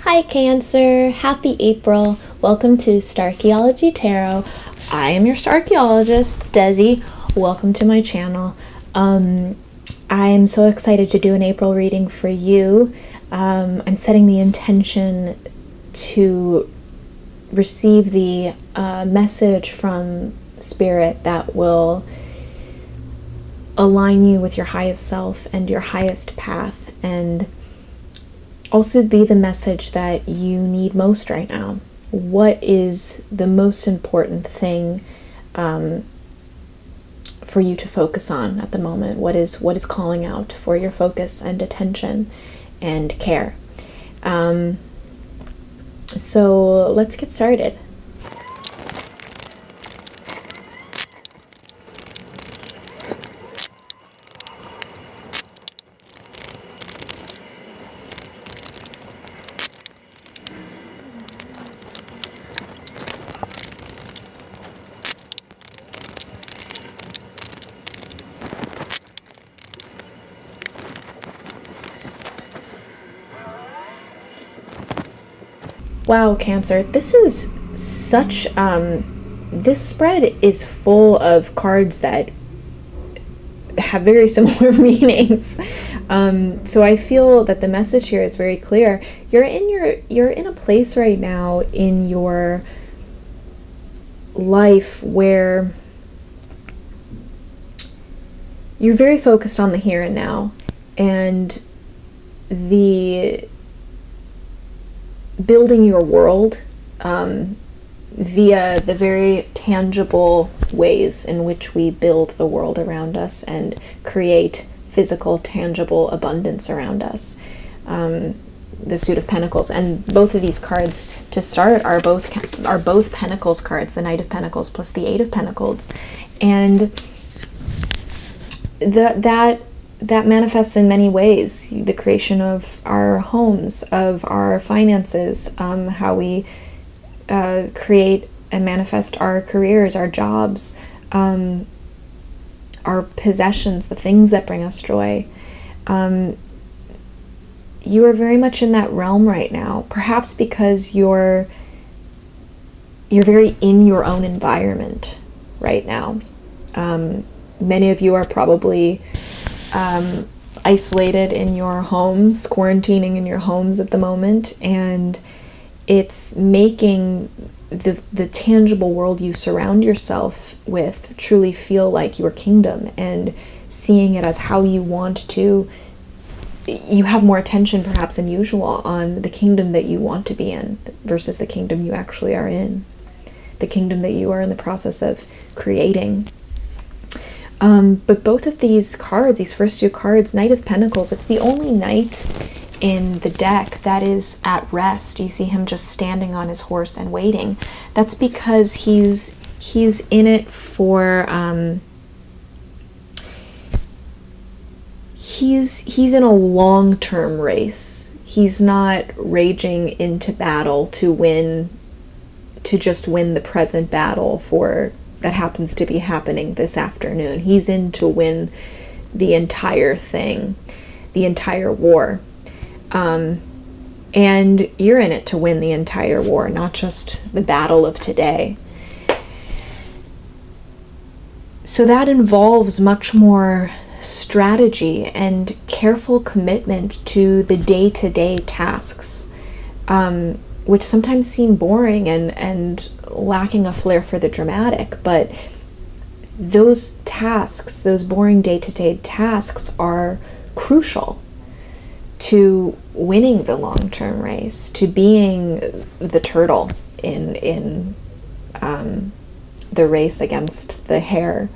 Hi Cancer, happy April. Welcome to Starchaeology Tarot. I am your Starchaeologist, Desi. Welcome to my channel. I am so excited to do an April reading for you. I'm setting the intention to receive the message from Spirit that will align you with your highest self and your highest path, and also be the message that you need most right now. What is the most important thing for you to focus on at the moment? What is calling out for your focus and attention and care? So let's get started. Wow, Cancer, this is such, this spread is full of cards that have very similar meanings. So I feel that the message here is very clear. You're in a place right now in your life where you're very focused on the here and now, and the building your world via the very tangible ways in which we build the world around us and create physical, tangible abundance around us. The Suit of Pentacles, and both of these cards to start are both Pentacles cards, the Knight of Pentacles plus the Eight of Pentacles, and that manifests in many ways. The creation of our homes, of our finances, how we create and manifest our careers, our jobs, our possessions, the things that bring us joy. You are very much in that realm right now, perhaps because you're very in your own environment right now. Many of you are probably isolated in your homes, quarantining in your homes at the moment, and it's making the tangible world you surround yourself with truly feel like your kingdom, and seeing it as how you want to. You have more attention perhaps than usual on the kingdom that you want to be in versus the kingdom you actually are in, the kingdom that you are in the process of creating. But both of these cards, these first two cards, Knight of Pentacles, it's the only knight in the deck that is at rest. You see him just standing on his horse and waiting. That's because he's in it for, he's in a long-term race. He's not raging into battle to just win the present battle that happens to be happening this afternoon. He's in to win the entire thing, the entire war. And you're in it to win the entire war, not just the battle of today. So that involves much more strategy and careful commitment to the day-to-day tasks, which sometimes seem boring and lacking a flair for the dramatic, but those tasks, those boring day-to-day tasks, are crucial to winning the long-term race, to being the turtle in the race against the hare.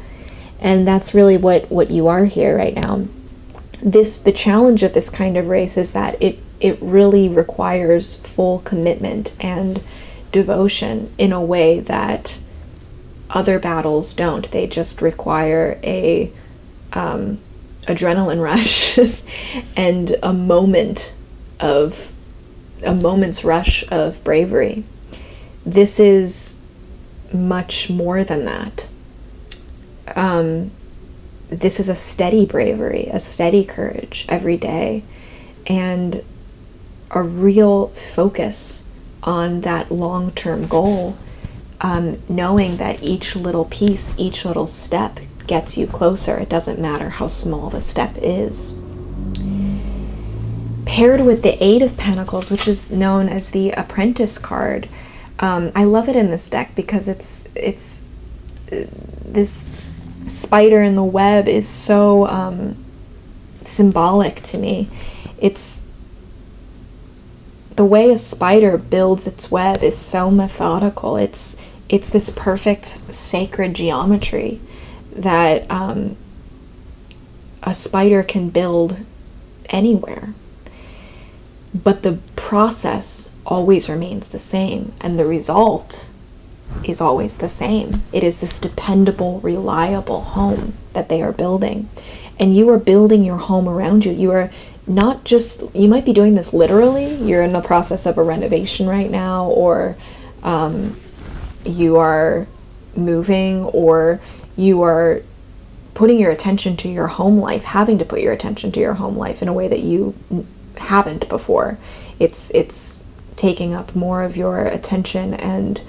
And that's really what you are here right now. The challenge of this kind of race is that it really requires full commitment and devotion in a way that other battles don't. They just require a adrenaline rush and a moment's rush of bravery. This is much more than that. This is a steady bravery, a steady courage every day. And a real focus on that long-term goal, knowing that each little piece, each little step gets you closer. It doesn't matter how small the step is. Paired with the Eight of Pentacles, which is known as the Apprentice card, I love it in this deck because it's this spider in the web is so symbolic to me. It's the way a spider builds its web is so methodical. It's this perfect sacred geometry that a spider can build anywhere. But the process always remains the same, and the result is always the same. It is this dependable, reliable home that they are building. And you are building your home around you. You are not just, you might be doing this literally. You're in the process of a renovation right now, or you are moving, or you are putting your attention to your home life, having to put your attention to your home life in a way that you haven't before. It's taking up more of your attention and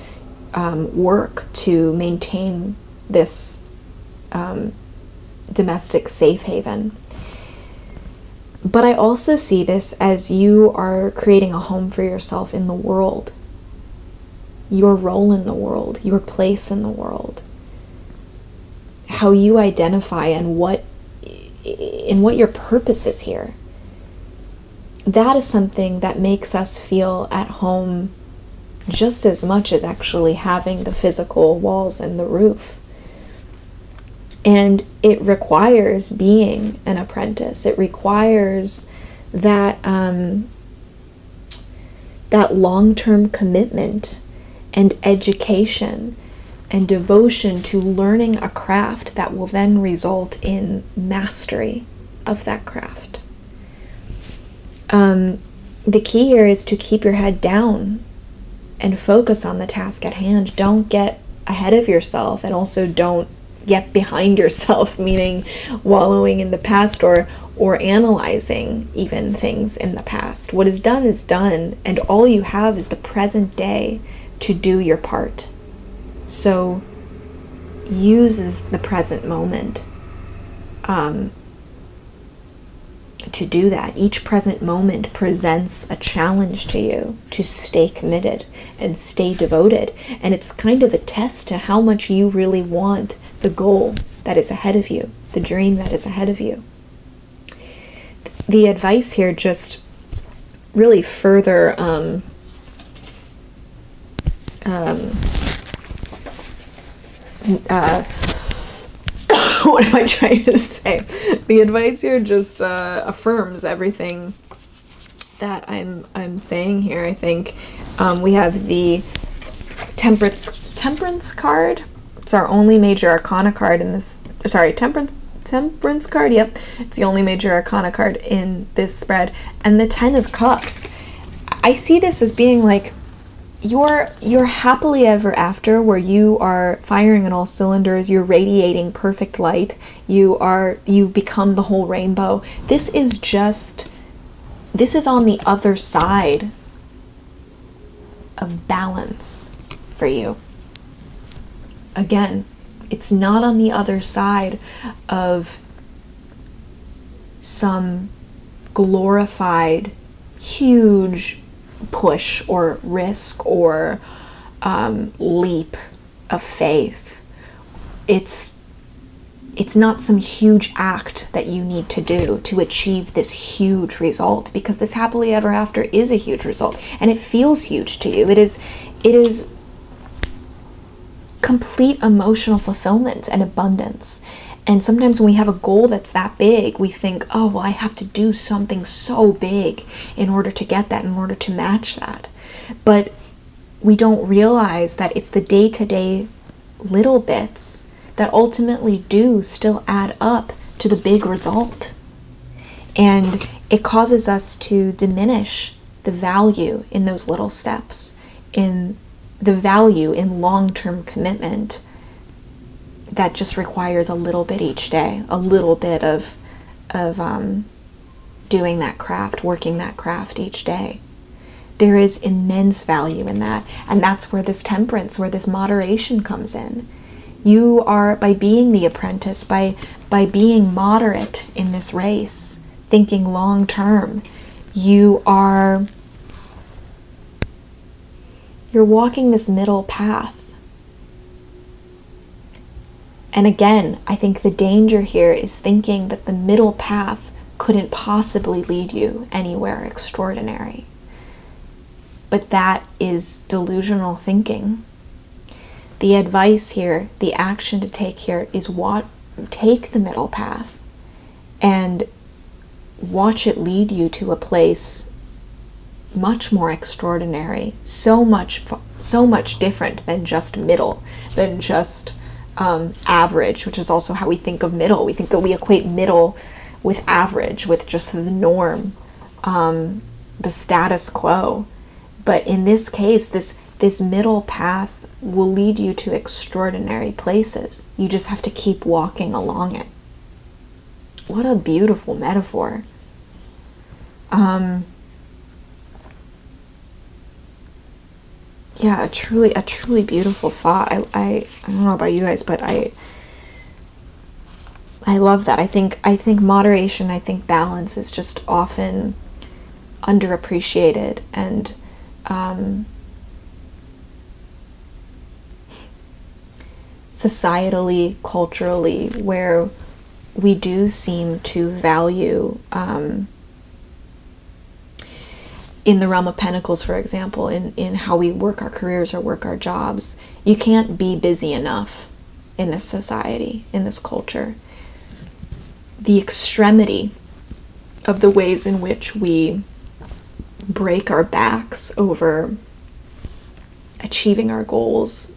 work to maintain this domestic safe haven. But I also see this as you are creating a home for yourself in the world. Your role in the world, your place in the world, how you identify and what your purpose is here. That is something that makes us feel at home just as much as actually having the physical walls and the roof. And it requires being an apprentice. It requires that that long-term commitment and education and devotion to learning a craft that will then result in mastery of that craft. The key here is to keep your head down and focus on the task at hand. Don't get ahead of yourself, and also don't get behind yourself, meaning wallowing in the past or analyzing even things in the past. What is done, and all you have is the present day to do your part. So use the present moment to do that. Each present moment presents a challenge to you to stay committed and stay devoted. And it's kind of a test to how much you really want the goal that is ahead of you, the dream that is ahead of you. The advice here just really further what am I trying to say? The advice here just affirms everything that I'm saying here. I think we have the Temperance card. It's our only major arcana card in this. Sorry, Temperance card. Yep, it's the only major arcana card in this spread. And the Ten of Cups. I see this as being like you're happily ever after, where you are firing on all cylinders, you're radiating perfect light, you become the whole rainbow. This is on the other side of balance for you. Again, it's not on the other side of some glorified, huge push or risk or leap of faith. It's not some huge act that you need to do to achieve this huge result, because this happily ever after is a huge result, and it feels huge to you. It is complete emotional fulfillment and abundance. And sometimes when we have a goal that's that big, we think, oh, well, I have to do something so big in order to get that, in order to match that. But we don't realize that it's the day-to-day little bits that ultimately do still add up to the big result. And it causes us to diminish the value in those little steps, in the value in long-term commitment that just requires a little bit each day, a little bit of doing that craft, working that craft each day. there is immense value in that. And that's where this temperance, where this moderation comes in. You are, by being the apprentice, by being moderate in this race, thinking long term, you're walking this middle path. And again, I think the danger here is thinking that the middle path couldn't possibly lead you anywhere extraordinary. But that is delusional thinking. The advice here, the action to take here is take the middle path and watch it lead you to a place much more extraordinary, so much different than just middle, than just average, which is also how we think of middle. We think that we equate middle with average, with just the norm, the status quo. But in this case, this middle path will lead you to extraordinary places. You just have to keep walking along it. What a beautiful metaphor. Yeah, a truly beautiful thought. I don't know about you guys, but I love that. I think moderation, I think balance is just often underappreciated, and societally, culturally, where we do seem to value, in the realm of pentacles, for example, in how we work our careers or work our jobs, you can't be busy enough in this society, in this culture. The extremity of the ways in which we break our backs over achieving our goals,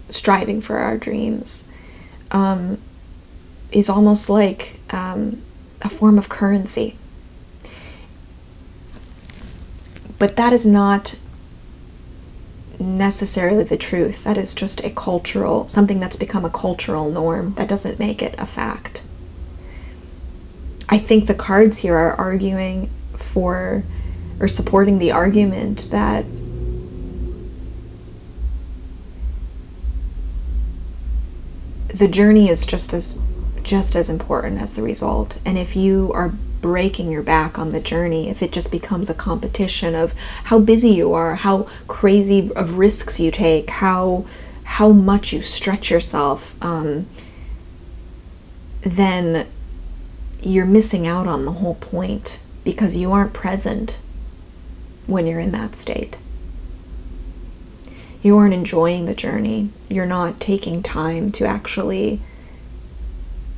striving for our dreams, is almost like a form of currency. But that is not necessarily the truth. That is just something that's become a cultural norm. That doesn't make it a fact. I think the cards here are arguing for, or supporting the argument that the journey is just as important as the result. And if you are breaking your back on the journey, if it just becomes a competition of how busy you are, how crazy of risks you take, how much you stretch yourself, then you're missing out on the whole point, because you aren't present when you're in that state. You aren't enjoying the journey. You're not taking time to actually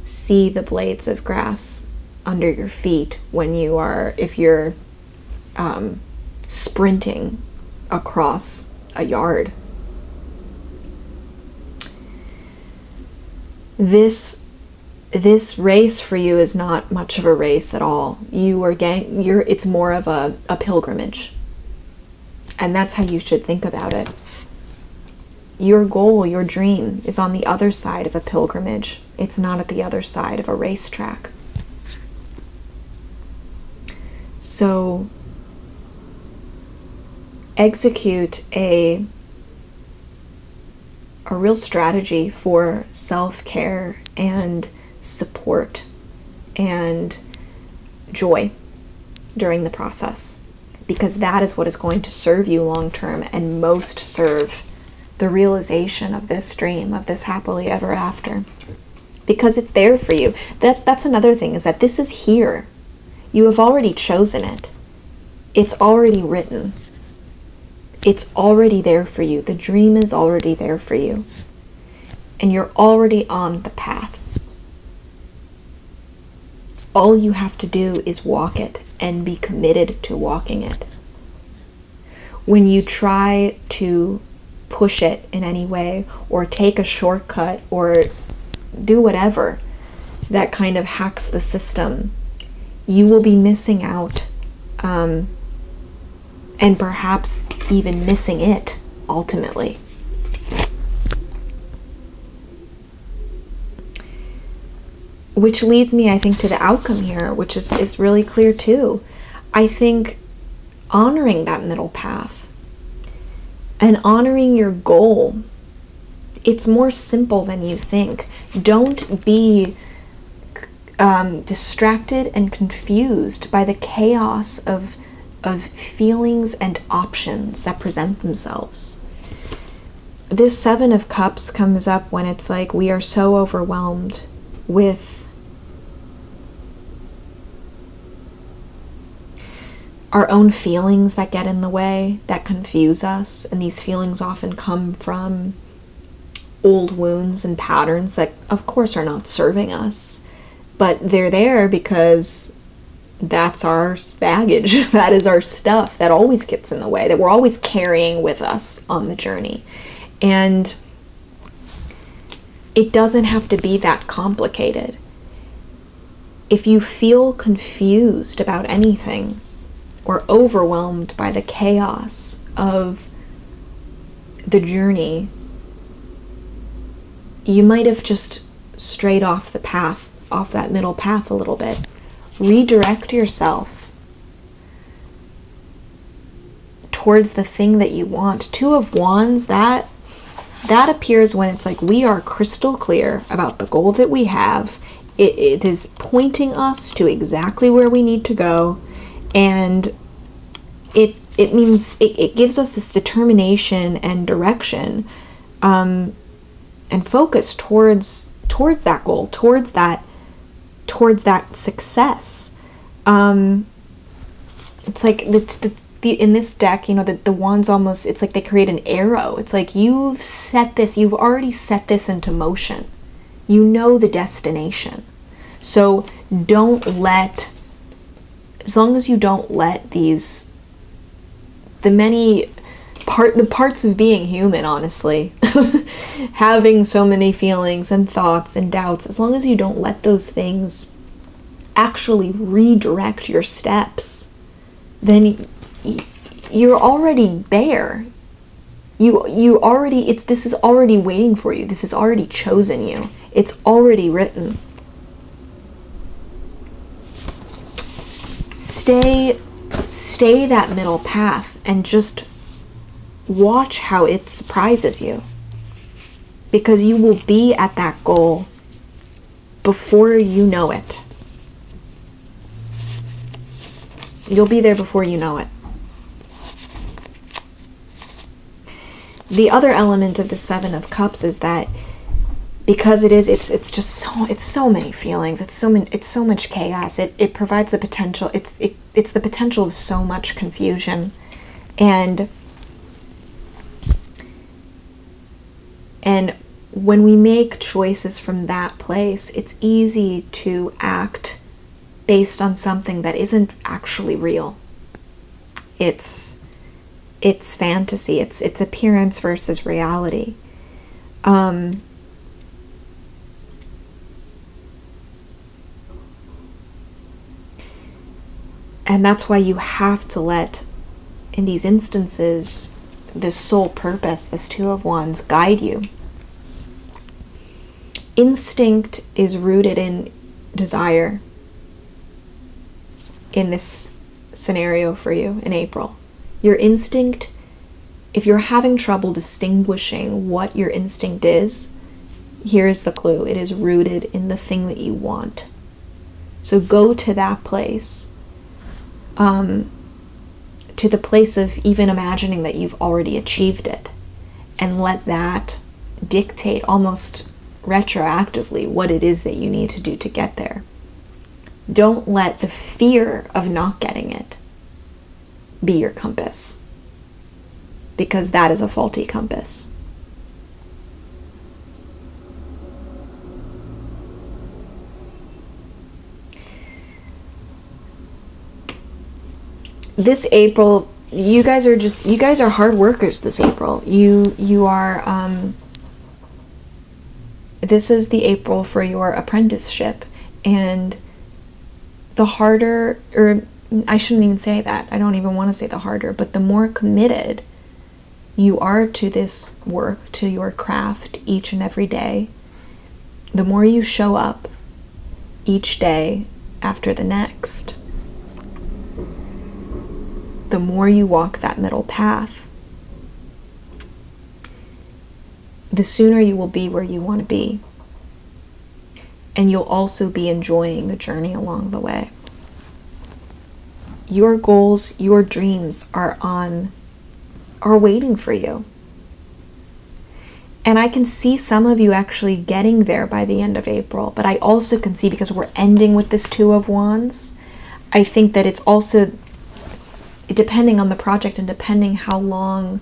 see the blades of grass under your feet if you're sprinting across a yard. This race for you is not much of a race at all. It's more of a pilgrimage. And that's how you should think about it. Your goal, your dream, is on the other side of a pilgrimage. It's not at the other side of a racetrack. So execute a real strategy for self-care and support and joy during the process, because that is what is going to serve you long term and most serve the realization of this dream, of this happily ever after, because it's there for you. That's another thing, is that this is here. You have already chosen it. It's already written. It's already there for you. The dream is already there for you. And you're already on the path. All you have to do is walk it and be committed to walking it. When you try to push it in any way, or take a shortcut, or do whatever that kind of hacks the system, you will be missing out, and perhaps even missing it ultimately. Which leads me, I think, to the outcome here, which is really clear too. I think honoring that middle path and honoring your goal. It's more simple than you think. Don't be distracted and confused by the chaos of feelings and options that present themselves. This Seven of Cups comes up when it's like we are so overwhelmed with our own feelings that get in the way, that confuse us, and these feelings often come from old wounds and patterns that, of course, are not serving us, but they're there because that's our baggage. That is our stuff that always gets in the way, that we're always carrying with us on the journey. And it doesn't have to be that complicated. If you feel confused about anything or overwhelmed by the chaos of the journey, you might have just strayed off the path, off that middle path a little bit. Redirect yourself towards the thing that you want. Two of Wands, that appears when it's like we are crystal clear about the goal that we have. It is pointing us to exactly where we need to go, and it means it gives us this determination and direction, and focus towards that goal, towards that success. It's like in this deck, the wands almost, it's like they create an arrow. It's like you've already set this into motion. You know the destination. So as long as you don't let the parts of being human, honestly, having so many feelings and thoughts and doubts, as long as you don't let those things actually redirect your steps, then you're already there. This is already waiting for you. This has already chosen you. It's already written. Stay that middle path and just watch how it surprises you, because you will be at that goal before you know it. You'll be there before you know it. The other element of the Seven of Cups is that because it's so many feelings, it's so much chaos. It provides the potential. It's the potential of so much confusion, and when we make choices from that place, it's easy to act based on something that isn't actually real. It's fantasy. It's appearance versus reality. And that's why you have to let, in these instances, this soul purpose, this Two of Wands, guide you. Instinct is rooted in desire in this scenario for you in April. Your instinct, if you're having trouble distinguishing what your instinct is, here's the clue. It is rooted in the thing that you want. So go to that place. To the place of even imagining that you've already achieved it, and let that dictate almost retroactively what it is that you need to do to get there. Don't let the fear of not getting it be your compass, because that is a faulty compass. This April, you guys are hard workers this April. You are, this is the April for your apprenticeship, and the harder, or I shouldn't even say that. I don't even want to say the harder, but the more committed you are to this work, to your craft each and every day, the more you show up each day after the next, the more you walk that middle path, the sooner you will be where you want to be. And you'll also be enjoying the journey along the way. Your goals, your dreams are waiting for you. And I can see some of you actually getting there by the end of April, but I also can see, because we're ending with this Two of Wands, I think that it's also, depending on the project and depending how long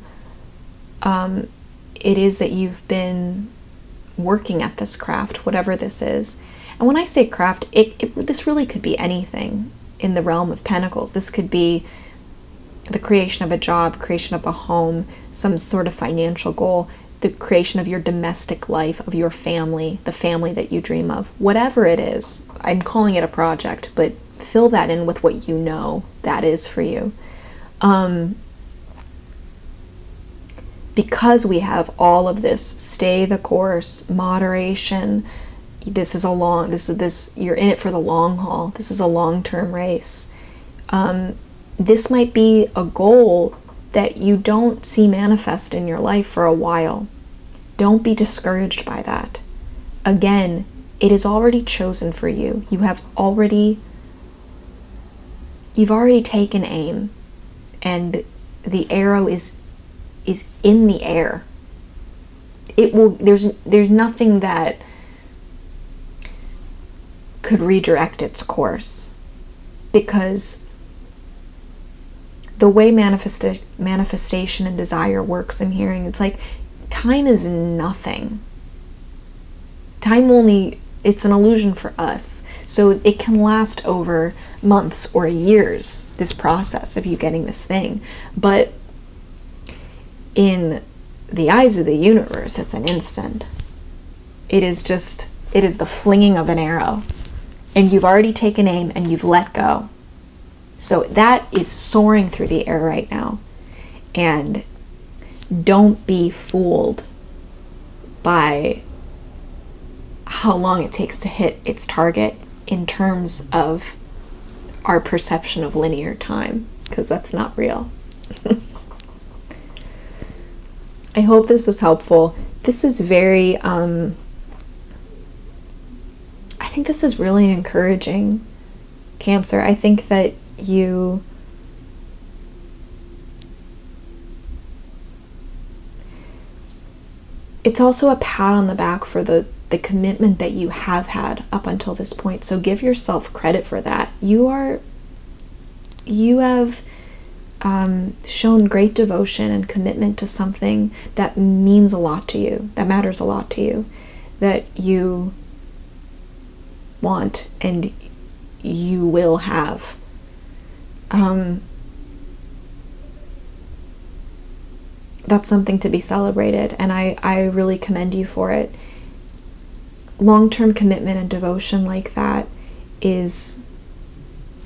it is that you've been working at this craft, whatever this is. And when I say craft, this really could be anything in the realm of Pentacles. This could be the creation of a job, creation of a home, some sort of financial goal, the creation of your domestic life, of your family, the family that you dream of. Whatever it is, I'm calling it a project, but fill that in with what you know that is for you. Because we have all of this, stay the course, moderation, you're in it for the long haul. This is a long-term race. This might be a goal that you don't see manifest in your life for a while. Don't be discouraged by that. Again, it is already chosen for you. You've already taken aim, and the arrow is in the air. There's nothing that could redirect its course, because the way manifestation and desire works, I'm hearing, it's like time is nothing. It's an illusion for us. So it can last over months or years, this process of you getting this thing. But in the eyes of the universe, it's an instant. It is the flinging of an arrow. And you've already taken aim and you've let go. So that is soaring through the air right now. And don't be fooled by how long it takes to hit its target in terms of our perception of linear time, because that's not real. I hope this was helpful. This is very, I think this is really encouraging, Cancer. I think that it's also a pat on the back for the commitment that you have had up until this point. So give yourself credit for that. You have shown great devotion and commitment to something that means a lot to you, that matters a lot to you, that you want and you will have. That's something to be celebrated, and I really commend you for it. Long-term commitment and devotion like that is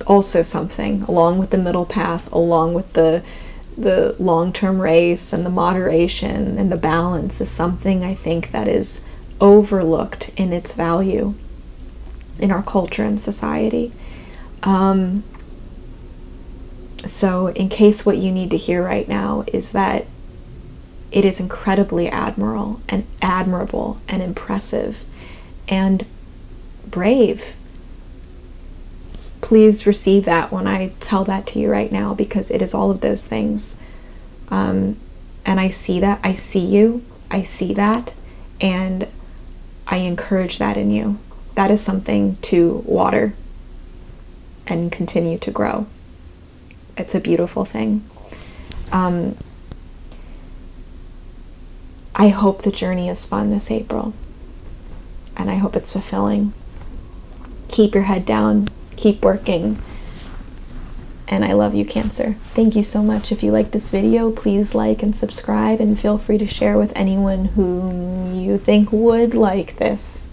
also something, along with the middle path, along with the long-term race and the moderation and the balance, is something I think that is overlooked in its value in our culture and society. So in case what you need to hear right now is that it is incredibly admirable and impressive and brave, please receive that when I tell that to you right now, because it is all of those things. And I see that, I see you, I see that, and I encourage that in you. That is something to water and continue to grow. It's a beautiful thing. I hope the journey is fun this April, and I hope it's fulfilling. Keep your head down, keep working, and I love you, Cancer. Thank you so much. If you like this video, please like and subscribe, and feel free to share with anyone whom you think would like this.